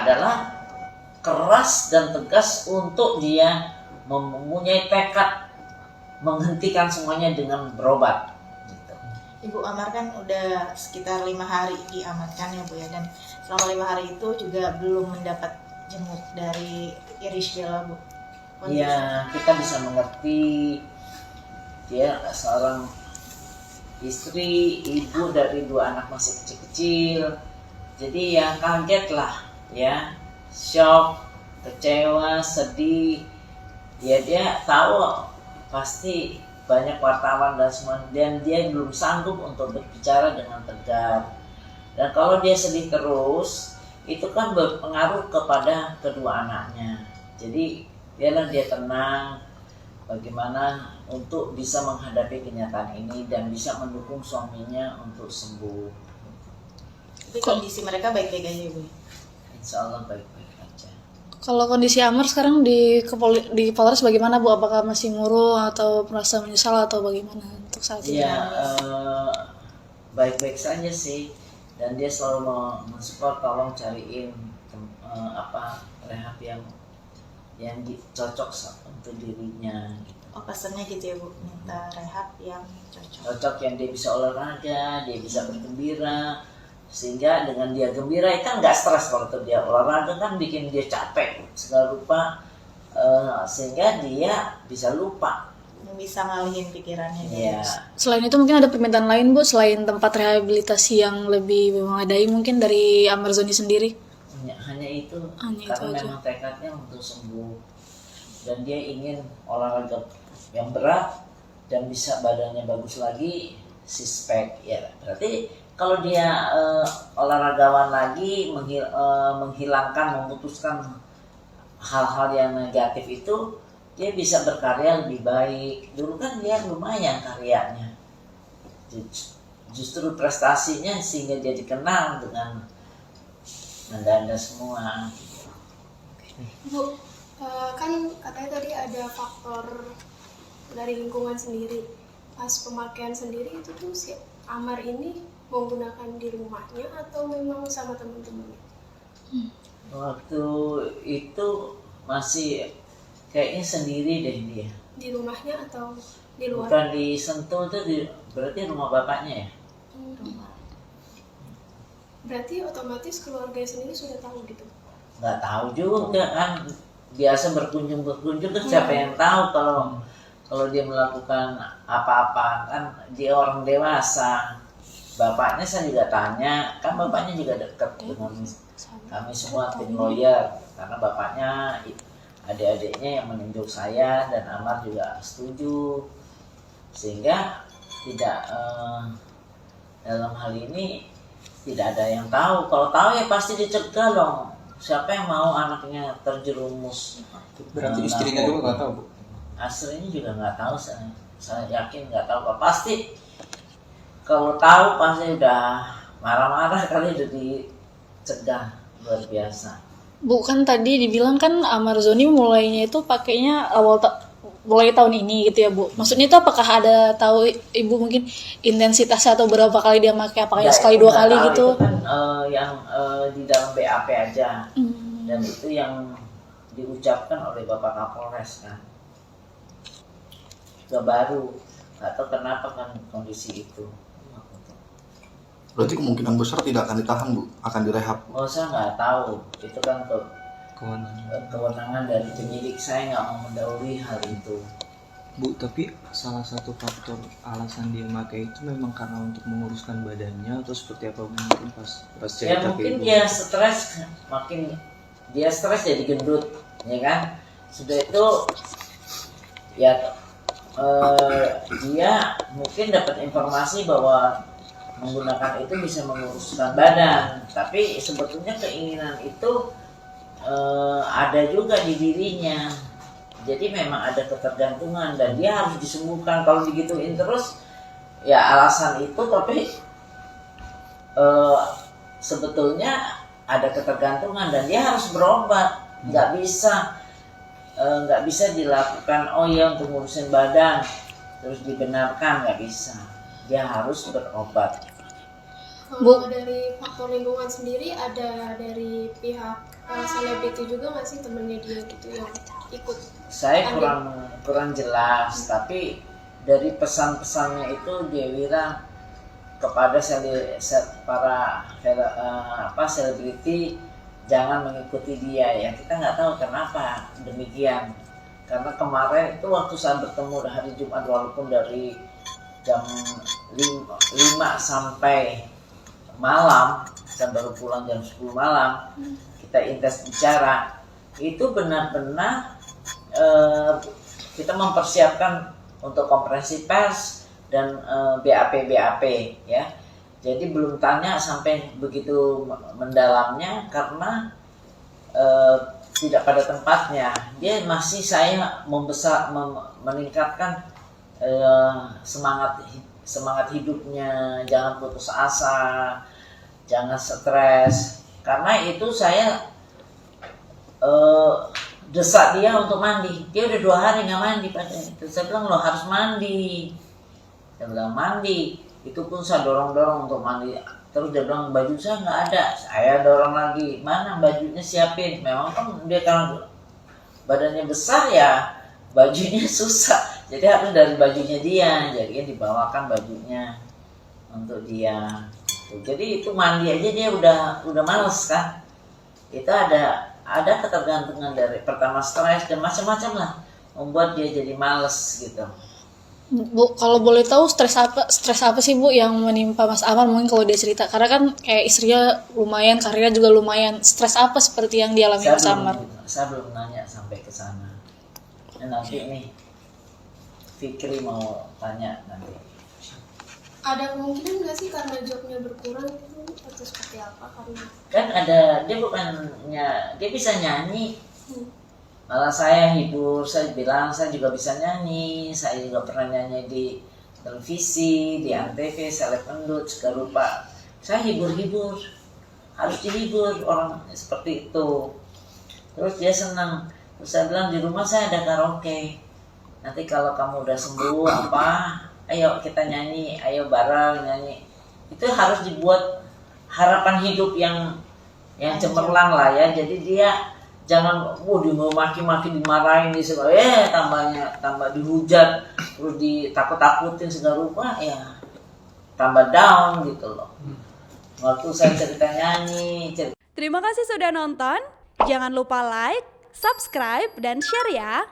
adalah keras dan tegas untuk dia mempunyai tekad menghentikan semuanya dengan berobat. Gitu. Ibu Amar kan udah sekitar 5 hari diamankan ya Bu ya, dan selama 5 hari itu juga belum mendapat jenguk dari Irish Bella Bu. Iya, kita bisa mengerti dia seorang istri, ibu dari 2 anak masih kecil-kecil. Jadi ya kaget lah ya, shock, kecewa, sedih. Ya dia tahu pasti banyak wartawan dan semua, dan dia belum sanggup untuk berbicara dengan tegar. Dan kalau dia sedih terus, itu kan berpengaruh kepada kedua anaknya. Jadi biarlah dia tenang, bagaimana untuk bisa menghadapi kenyataan ini dan bisa mendukung suaminya untuk sembuh. Tapi kondisi mereka baik-baik aja Bu. Insya Allah baik-baik aja. Kalau kondisi Amar sekarang di Polres bagaimana Bu? Apakah masih murung atau merasa menyesal atau bagaimana untuk saat ini? Ya baik-baik saja sih, dan dia selalu mensupport tolong cariin rehab yang cocok untuk dirinya gitu. Oh pesannya gitu ya Bu, minta rehab yang Cocok yang dia bisa olahraga, dia bisa bergembira, sehingga dengan dia gembira itu kan nggak stres. Kalau dia olahraga kan bikin dia capek segala rupa, sehingga dia bisa lupa, bisa ngalihin pikirannya. Ya. Selain itu mungkin ada permintaan lain Bu, selain tempat rehabilitasi yang lebih memadai mungkin dari Amar Zoni sendiri? Hanya itu, Hanya karena itu aja. memang tekadnya untuk sembuh, dan dia ingin olahraga yang berat dan bisa badannya bagus lagi, six pack ya. Berarti kalau dia olahragawan lagi, menghilangkan, memutuskan hal-hal yang negatif itu, dia bisa berkarya lebih baik. Dulu kan dia lumayan karyanya, justru prestasinya sehingga dia dikenal dengan anda semua. Bu, kan katanya tadi ada faktor dari lingkungan sendiri. Pas pemakaian sendiri itu tuh si Amar ini menggunakan di rumahnya atau memang sama teman-temannya? Waktu itu masih kayaknya sendiri deh dia. Di rumahnya atau di luar? Bukan di Sentul itu, berarti rumah bapaknya ya? Rumah. Berarti otomatis keluarga sendiri sudah tahu gitu? Nggak tahu juga kan, biasa berkunjung kan siapa yang tahu kalau dia melakukan apa-apa, kan dia orang dewasa. Bapaknya saya juga tanya, kan bapaknya juga dekat dengan kami semua tim lawyer, karena bapaknya adik-adiknya yang menunjuk saya dan Amar juga setuju, sehingga tidak dalam hal ini tidak ada yang tahu. Kalau tahu ya pasti dicegah dong. Siapa yang mau anaknya terjerumus? Berarti istrinya juga nggak tahu Bu? Aslinya juga nggak tahu, saya yakin nggak tahu. Pasti kalau tahu pasti udah marah-marah kali, udah dicegah luar biasa. Bu, kan tadi dibilang kan Amar Zoni mulainya itu pakainya mulai tahun ini gitu ya Bu. Maksudnya itu apakah ada tahu Ibu mungkin intensitasnya atau berapa kali dia pakai? Apakah sekali 2 kali gitu? Itu kan yang di dalam BAP aja. Dan itu yang diucapkan oleh Bapak Kapolres kan. Juga baru, nggak tahu kenapa kan kondisi itu. Berarti kemungkinan besar tidak akan ditahan Bu, akan direhab. Oh saya nggak tahu, itu kan kewenangan dari penyidik, saya nggak mau mendahului hal itu. Bu, tapi salah satu faktor alasan dia pakai itu memang karena untuk menguruskan badannya atau seperti apa mungkin pas Ya cerita mungkin Ibu? dia stres, makin dia stres jadi gendut, ya kan? Sudah itu ya dia mungkin dapat informasi bahwa menggunakan itu bisa menguruskan badan, tapi sebetulnya keinginan itu ada juga di dirinya. Jadi memang ada ketergantungan dan dia harus disembuhkan. Kalau digituin terus ya alasan itu, tapi sebetulnya ada ketergantungan dan dia harus berobat. Nggak bisa dilakukan oh ya untuk ngurusin badan terus dibenarkan, nggak bisa. Dia harus berobat. Kalau dari faktor lingkungan sendiri, ada dari pihak selebriti juga nggak sih temennya dia gitu yang ikut? Saya kurang jelas, tapi dari pesan-pesannya itu dia bilang kepada para selebriti jangan mengikuti dia ya. Kita nggak tahu kenapa demikian. Karena kemarin itu waktu saya bertemu hari Jumat, walaupun dari jam 5 sampai malam, saya baru pulang jam 10 malam, kita intens bicara, itu benar-benar kita mempersiapkan untuk konferensi pers dan BAP ya. Jadi belum tanya sampai begitu mendalamnya karena tidak pada tempatnya. Dia masih saya meningkatkan semangat hidupnya, jangan putus asa, jangan stres. Karena itu saya desak dia untuk mandi. Dia udah 2 hari nggak mandi pada itu. Saya bilang lo harus mandi. Saya bilang mandi. Itu pun saya dorong untuk mandi. Terus dia bilang baju saya nggak ada. Saya dorong lagi. Mana bajunya siapin. Memang kan dia kan badannya besar ya, bajunya susah. Jadi harus dari bajunya dia. Jadi dibawakan bajunya untuk dia. Jadi itu mandi aja dia udah males kan. Itu ada ketergantungan dari pertama stres dan macam-macam lah membuat dia jadi males gitu. Bu, kalau boleh tahu stres apa sih Bu yang menimpa Mas Amar, mungkin kalau dia cerita, karena kan kayak istrinya lumayan, karirnya juga lumayan, stres apa seperti yang dialami Mas Amar? Saya belum nanya sampai ke sana. Nanti nih Fikri mau tanya nanti. Ada kemungkinan nggak sih karena jobnya berkurang itu atau seperti apa? Karena Kan ada, dia bisa nyanyi. Malah saya hibur, saya bilang saya juga bisa nyanyi, saya juga pernah nyanyi di televisi, di Antv, Seleb Pendut, segala rupa. Saya hibur, harus dihibur orang seperti itu. Terus dia senang, terus saya bilang di rumah saya ada karaoke. Nanti kalau kamu udah sembuh ayo kita nyanyi, ayo bareng nyanyi. Itu harus dibuat harapan hidup yang cemerlang lah ya. Jadi dia jangan dimaki-maki, dimarahin, tambah dihujat, terus ditakut-takutin segala rupa ya, tambah down gitu loh. Waktu saya cerita nyanyi. Terima kasih sudah nonton. Jangan lupa like, subscribe, dan share ya.